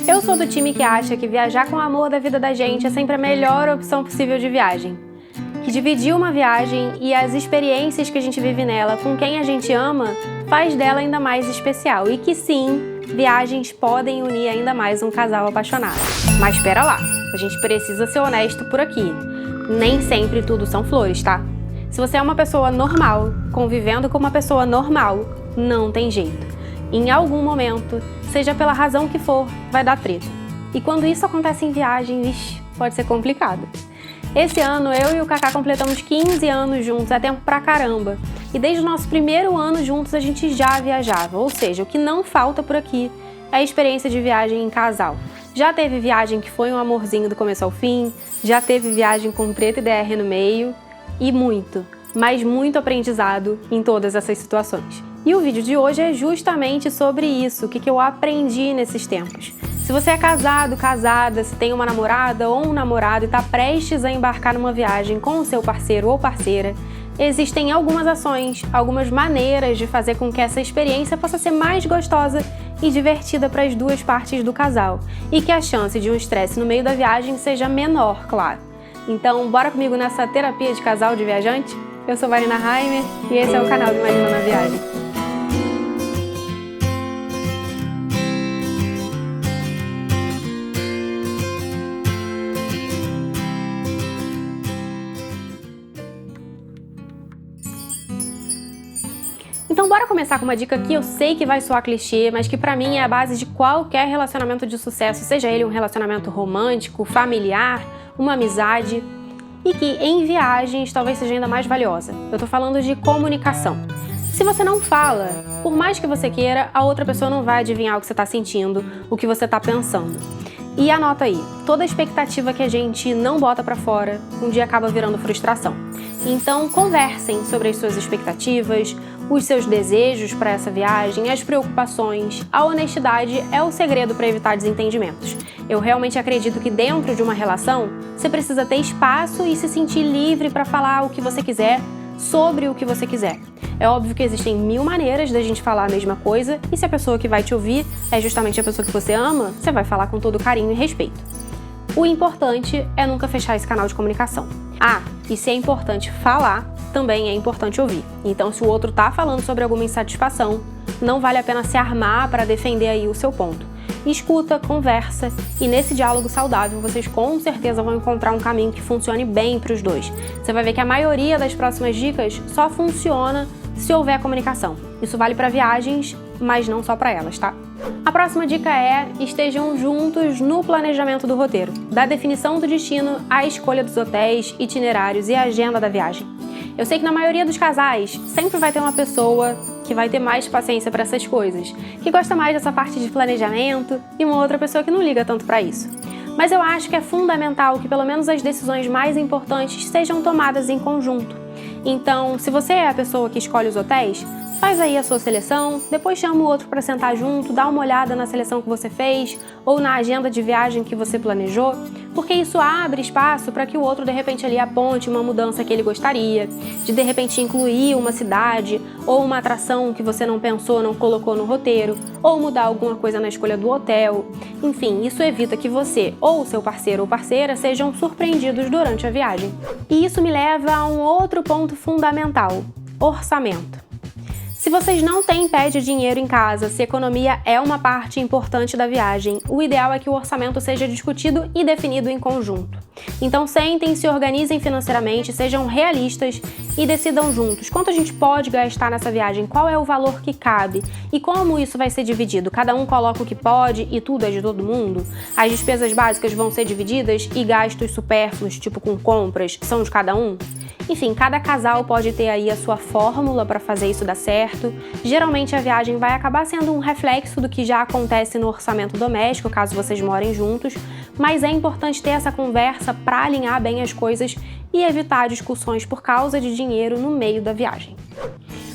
Eu sou do time que acha que viajar com o amor da vida da gente é sempre a melhor opção possível de viagem. Que dividir uma viagem e as experiências que a gente vive nela com quem a gente ama faz dela ainda mais especial. E que sim, viagens podem unir ainda mais um casal apaixonado. Mas espera lá, a gente precisa ser honesto por aqui. Nem sempre tudo são flores, tá? Se você é uma pessoa normal, convivendo com uma pessoa normal, não tem jeito. Em algum momento, seja pela razão que for, vai dar treta. E quando isso acontece em viagem, vixe, pode ser complicado. Esse ano, eu e o Kaká completamos 15 anos juntos, é tempo pra caramba. E desde o nosso primeiro ano juntos, a gente já viajava. Ou seja, o que não falta por aqui é a experiência de viagem em casal. Já teve viagem que foi um amorzinho do começo ao fim, já teve viagem com treta e DR no meio, e muito, mas muito aprendizado em todas essas situações. E o vídeo de hoje é justamente sobre isso, o que eu aprendi nesses tempos. Se você é casado, casada, se tem uma namorada ou um namorado e está prestes a embarcar numa viagem com o seu parceiro ou parceira, existem algumas ações, algumas maneiras de fazer com que essa experiência possa ser mais gostosa e divertida para as duas partes do casal e que a chance de um estresse no meio da viagem seja menor, claro. Então, bora comigo nessa terapia de casal de viajante? Eu sou Marina Heimer e esse é o canal do Imagina na Viagem. Então bora começar com uma dica que eu sei que vai soar clichê, mas que pra mim é a base de qualquer relacionamento de sucesso, seja ele um relacionamento romântico, familiar, uma amizade, e que em viagens talvez seja ainda mais valiosa. Eu tô falando de comunicação. Se você não fala, por mais que você queira, a outra pessoa não vai adivinhar o que você tá sentindo, o que você tá pensando. E anota aí, toda expectativa que a gente não bota pra fora, um dia acaba virando frustração. Então conversem sobre as suas expectativas, os seus desejos para essa viagem, as preocupações. A honestidade é o segredo para evitar desentendimentos. Eu realmente acredito que dentro de uma relação, você precisa ter espaço e se sentir livre para falar o que você quiser, sobre o que você quiser. É óbvio que existem 1000 maneiras da gente falar a mesma coisa, e se a pessoa que vai te ouvir é justamente a pessoa que você ama, você vai falar com todo carinho e respeito. O importante é nunca fechar esse canal de comunicação. Ah, e se é importante falar, também é importante ouvir. Então, se o outro tá falando sobre alguma insatisfação, não vale a pena se armar para defender aí o seu ponto. Escuta, conversa, e nesse diálogo saudável vocês com certeza vão encontrar um caminho que funcione bem para os dois. Você vai ver que a maioria das próximas dicas só funciona se houver comunicação. Isso vale para viagens, mas não só para elas, tá? A próxima dica é: estejam juntos no planejamento do roteiro, da definição do destino à escolha dos hotéis, itinerários e agenda da viagem. Eu sei que na maioria dos casais sempre vai ter uma pessoa que vai ter mais paciência para essas coisas, que gosta mais dessa parte de planejamento, e uma outra pessoa que não liga tanto para isso. Mas eu acho que é fundamental que pelo menos as decisões mais importantes sejam tomadas em conjunto. Então, se você é a pessoa que escolhe os hotéis, faz aí a sua seleção, depois chama o outro para sentar junto, dá uma olhada na seleção que você fez ou na agenda de viagem que você planejou, porque isso abre espaço para que o outro de repente ali aponte uma mudança que ele gostaria, de repente incluir uma cidade ou uma atração que você não pensou, não colocou no roteiro, ou mudar alguma coisa na escolha do hotel. Enfim, isso evita que você ou o seu parceiro ou parceira sejam surpreendidos durante a viagem. E isso me leva a um outro ponto fundamental: orçamento. Se vocês não têm pé de dinheiro em casa, se economia é uma parte importante da viagem, o ideal é que o orçamento seja discutido e definido em conjunto. Então sentem, se organizem financeiramente, sejam realistas e decidam juntos quanto a gente pode gastar nessa viagem, qual é o valor que cabe e como isso vai ser dividido. Cada um coloca o que pode e tudo é de todo mundo? As despesas básicas vão ser divididas e gastos supérfluos, tipo com compras, são de cada um? Enfim, cada casal pode ter aí a sua fórmula para fazer isso dar certo. Geralmente a viagem vai acabar sendo um reflexo do que já acontece no orçamento doméstico, caso vocês morem juntos, mas é importante ter essa conversa para alinhar bem as coisas e evitar discussões por causa de dinheiro no meio da viagem.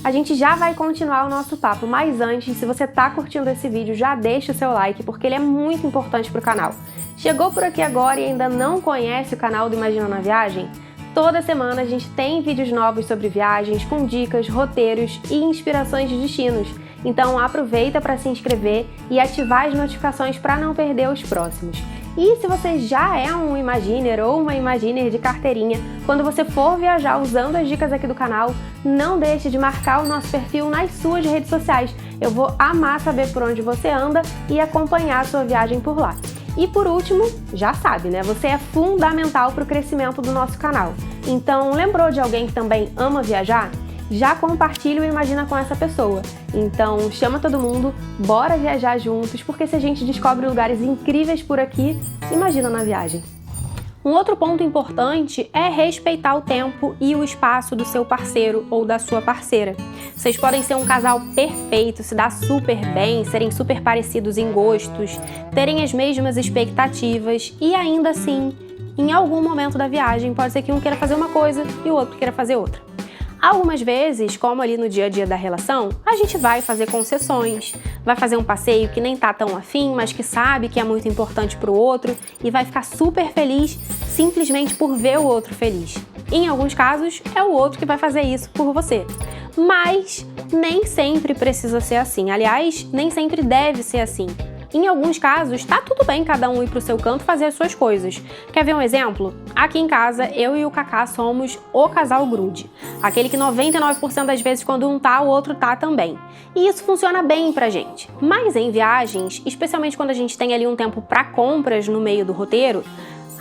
A gente já vai continuar o nosso papo, mas antes, se você tá curtindo esse vídeo, já deixa o seu like, porque ele é muito importante pro canal. Chegou por aqui agora e ainda não conhece o canal do Imagina na Viagem? Toda semana a gente tem vídeos novos sobre viagens, com dicas, roteiros e inspirações de destinos. Então aproveita para se inscrever e ativar as notificações para não perder os próximos. E se você já é um Imaginer ou uma Imaginer de carteirinha, quando você for viajar usando as dicas aqui do canal, não deixe de marcar o nosso perfil nas suas redes sociais. Eu vou amar saber por onde você anda e acompanhar a sua viagem por lá. E por último, já sabe, né? Você é fundamental para o crescimento do nosso canal. Então, lembrou de alguém que também ama viajar? Já compartilha o Imagina com essa pessoa. Então, chama todo mundo, bora viajar juntos, porque se a gente descobre lugares incríveis por aqui, imagina na viagem. Um outro ponto importante é respeitar o tempo e o espaço do seu parceiro ou da sua parceira. Vocês podem ser um casal perfeito, se dar super bem, serem super parecidos em gostos, terem as mesmas expectativas e ainda assim, em algum momento da viagem, pode ser que um queira fazer uma coisa e o outro queira fazer outra. Algumas vezes, como ali no dia a dia da relação, a gente vai fazer concessões, vai fazer um passeio que nem tá tão afim, mas que sabe que é muito importante pro outro e vai ficar super feliz simplesmente por ver o outro feliz. Em alguns casos, é o outro que vai fazer isso por você. Mas nem sempre precisa ser assim. Aliás, nem sempre deve ser assim. Em alguns casos, tá tudo bem cada um ir pro seu canto fazer as suas coisas. Quer ver um exemplo? Aqui em casa, eu e o Kaká somos o casal grude. Aquele que 99% das vezes quando um tá, o outro tá também. E isso funciona bem pra gente. Mas em viagens, especialmente quando a gente tem ali um tempo pra compras no meio do roteiro,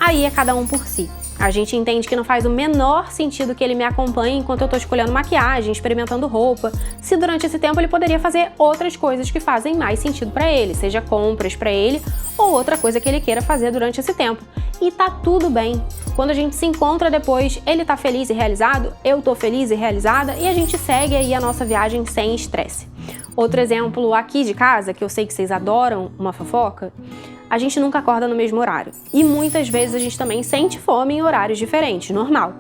aí é cada um por si. A gente entende que não faz o menor sentido que ele me acompanhe enquanto eu tô escolhendo maquiagem, experimentando roupa, se durante esse tempo ele poderia fazer outras coisas que fazem mais sentido pra ele, seja compras pra ele ou outra coisa que ele queira fazer durante esse tempo. E tá tudo bem. Quando a gente se encontra depois, ele tá feliz e realizado, eu tô feliz e realizada e a gente segue aí a nossa viagem sem estresse. Outro exemplo aqui de casa, que eu sei que vocês adoram uma fofoca, a gente nunca acorda no mesmo horário. E muitas vezes a gente também sente fome em horários diferentes, normal.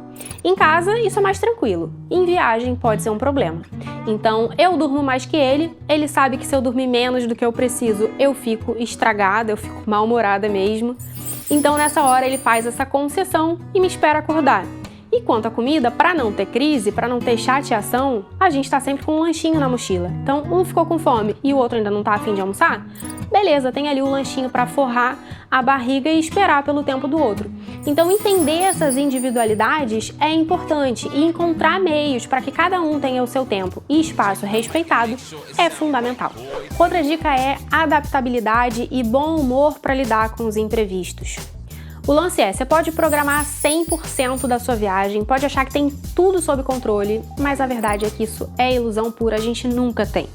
Em casa, isso é mais tranquilo. Em viagem, pode ser um problema. Então, eu durmo mais que ele sabe que se eu dormir menos do que eu preciso, eu fico estragada, eu fico mal-humorada mesmo. Então, nessa hora, ele faz essa concessão e me espera acordar. E quanto à comida, para não ter crise, para não ter chateação, a gente tá sempre com um lanchinho na mochila. Então, um ficou com fome e o outro ainda não tá a fim de almoçar? Beleza, tem ali o lanchinho para forrar a barriga e esperar pelo tempo do outro. Então, entender essas individualidades é importante e encontrar meios para que cada um tenha o seu tempo e espaço respeitado é fundamental. Outra dica é adaptabilidade e bom humor para lidar com os imprevistos. O lance é, você pode programar 100% da sua viagem, pode achar que tem tudo sob controle, mas a verdade é que isso é ilusão pura, a gente nunca tem.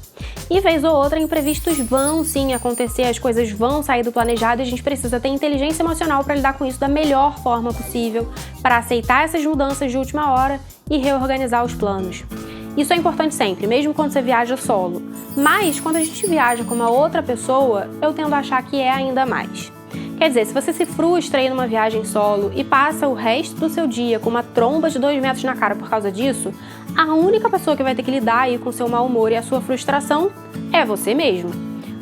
E vez ou outra, imprevistos vão sim acontecer, as coisas vão sair do planejado e a gente precisa ter inteligência emocional para lidar com isso da melhor forma possível, para aceitar essas mudanças de última hora e reorganizar os planos. Isso é importante sempre, mesmo quando você viaja solo. Mas quando a gente viaja com uma outra pessoa, eu tendo a achar que é ainda mais. Quer dizer, se você se frustra aí numa viagem solo e passa o resto do seu dia com uma tromba de 2 metros na cara por causa disso, a única pessoa que vai ter que lidar aí com seu mau humor e a sua frustração é você mesmo.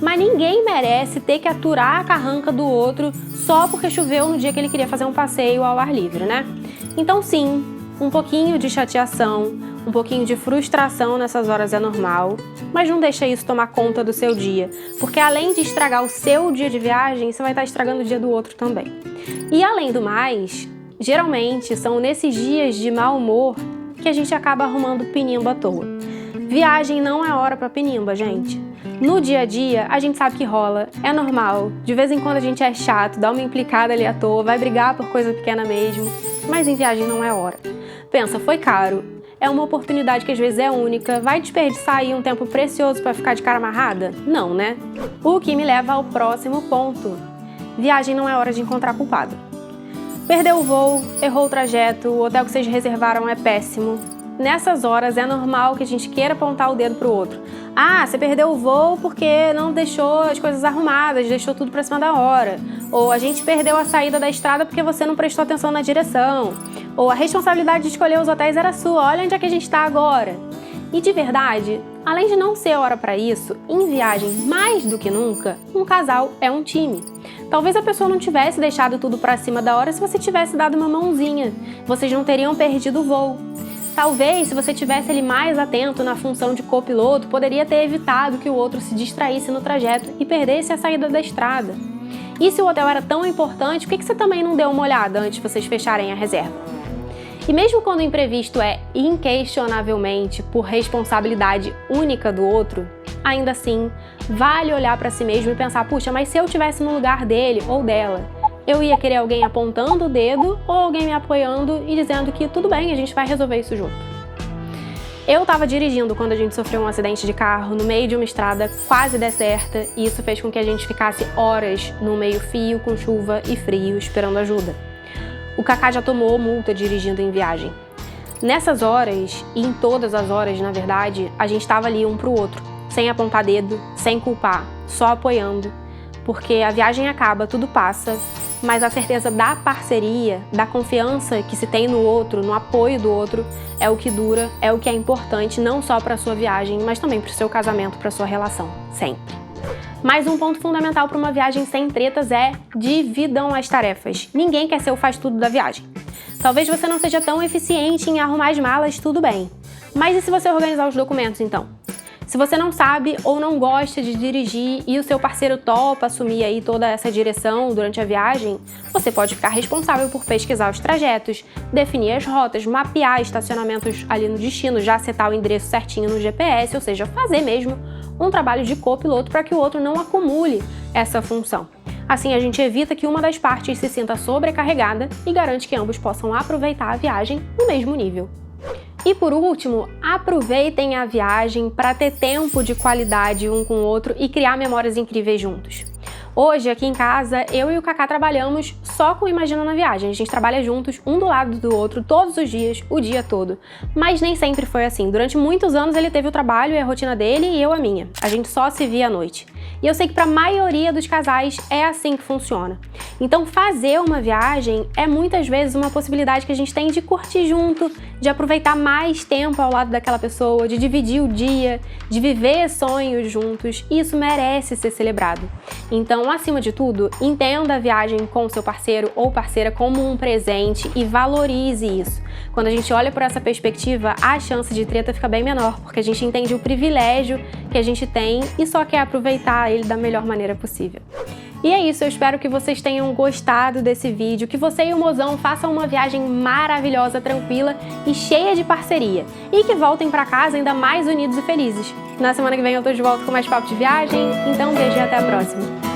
Mas ninguém merece ter que aturar a carranca do outro só porque choveu no dia que ele queria fazer um passeio ao ar livre, né? Então sim, um pouquinho de chateação, um pouquinho de frustração nessas horas é normal, mas não deixa isso tomar conta do seu dia, porque além de estragar o seu dia de viagem, você vai estar estragando o dia do outro também. E além do mais, geralmente são nesses dias de mau humor que a gente acaba arrumando pinimba à toa. Viagem não é hora pra pinimba, gente. No dia a dia, a gente sabe que rola, é normal, de vez em quando a gente é chato, dá uma implicada ali à toa, vai brigar por coisa pequena mesmo, mas em viagem não é hora. Pensa, foi caro, é uma oportunidade que às vezes é única, vai desperdiçar aí um tempo precioso para ficar de cara amarrada? Não, né? O que me leva ao próximo ponto. Viagem não é hora de encontrar culpado. Perdeu o voo, errou o trajeto, o hotel que vocês reservaram é péssimo. Nessas horas é normal que a gente queira apontar o dedo pro outro. Ah, você perdeu o voo porque não deixou as coisas arrumadas, deixou tudo pra cima da hora. Ou a gente perdeu a saída da estrada porque você não prestou atenção na direção. Ou a responsabilidade de escolher os hotéis era sua, olha onde é que a gente tá agora. E de verdade, além de não ser hora para isso, em viagem mais do que nunca, um casal é um time. Talvez a pessoa não tivesse deixado tudo para cima da hora se você tivesse dado uma mãozinha. Vocês não teriam perdido o voo. Talvez, se você tivesse ali mais atento na função de copiloto, poderia ter evitado que o outro se distraísse no trajeto e perdesse a saída da estrada. E se o hotel era tão importante, por que você também não deu uma olhada antes de vocês fecharem a reserva? E mesmo quando o imprevisto é inquestionavelmente por responsabilidade única do outro, ainda assim, vale olhar para si mesmo e pensar, puxa, mas se eu estivesse no lugar dele ou dela, eu ia querer alguém apontando o dedo ou alguém me apoiando e dizendo que tudo bem, a gente vai resolver isso junto. Eu estava dirigindo quando a gente sofreu um acidente de carro no meio de uma estrada quase deserta e isso fez com que a gente ficasse horas no meio-fio com chuva e frio esperando ajuda. O Kaká já tomou multa dirigindo em viagem. Nessas horas, e em todas as horas, na verdade, a gente estava ali um pro outro, sem apontar dedo, sem culpar, só apoiando, porque a viagem acaba, tudo passa, mas a certeza da parceria, da confiança que se tem no outro, no apoio do outro, é o que dura, é o que é importante não só para a sua viagem, mas também para o seu casamento, para a sua relação, sempre. Mas um ponto fundamental para uma viagem sem tretas é dividam as tarefas. Ninguém quer ser o faz-tudo da viagem. Talvez você não seja tão eficiente em arrumar as malas, tudo bem. Mas e se você organizar os documentos, então? Se você não sabe ou não gosta de dirigir e o seu parceiro topa assumir aí toda essa direção durante a viagem, você pode ficar responsável por pesquisar os trajetos, definir as rotas, mapear estacionamentos ali no destino, já setar o endereço certinho no GPS, ou seja, fazer mesmo um trabalho de copiloto para que o outro não acumule essa função. Assim, a gente evita que uma das partes se sinta sobrecarregada e garante que ambos possam aproveitar a viagem no mesmo nível. E por último, aproveitem a viagem para ter tempo de qualidade um com o outro e criar memórias incríveis juntos. Hoje, aqui em casa, eu e o Kaká trabalhamos só com Imagina na Viagem. A gente trabalha juntos, um do lado do outro, todos os dias, o dia todo. Mas nem sempre foi assim. Durante muitos anos ele teve o trabalho e a rotina dele e eu a minha. A gente só se via à noite. E eu sei que para a maioria dos casais é assim que funciona. Então fazer uma viagem é muitas vezes uma possibilidade que a gente tem de curtir junto, de aproveitar mais tempo ao lado daquela pessoa, de dividir o dia, de viver sonhos juntos. E isso merece ser celebrado. Então, acima de tudo, entenda a viagem com o seu parceiro ou parceira como um presente e valorize isso. Quando a gente olha por essa perspectiva, a chance de treta fica bem menor, porque a gente entende o privilégio que a gente tem e só quer aproveitar ele da melhor maneira possível. E é isso, eu espero que vocês tenham gostado desse vídeo, que você e o mozão façam uma viagem maravilhosa, tranquila e cheia de parceria. E que voltem pra casa ainda mais unidos e felizes. Na semana que vem eu tô de volta com mais papo de viagem, então um beijo e até a próxima!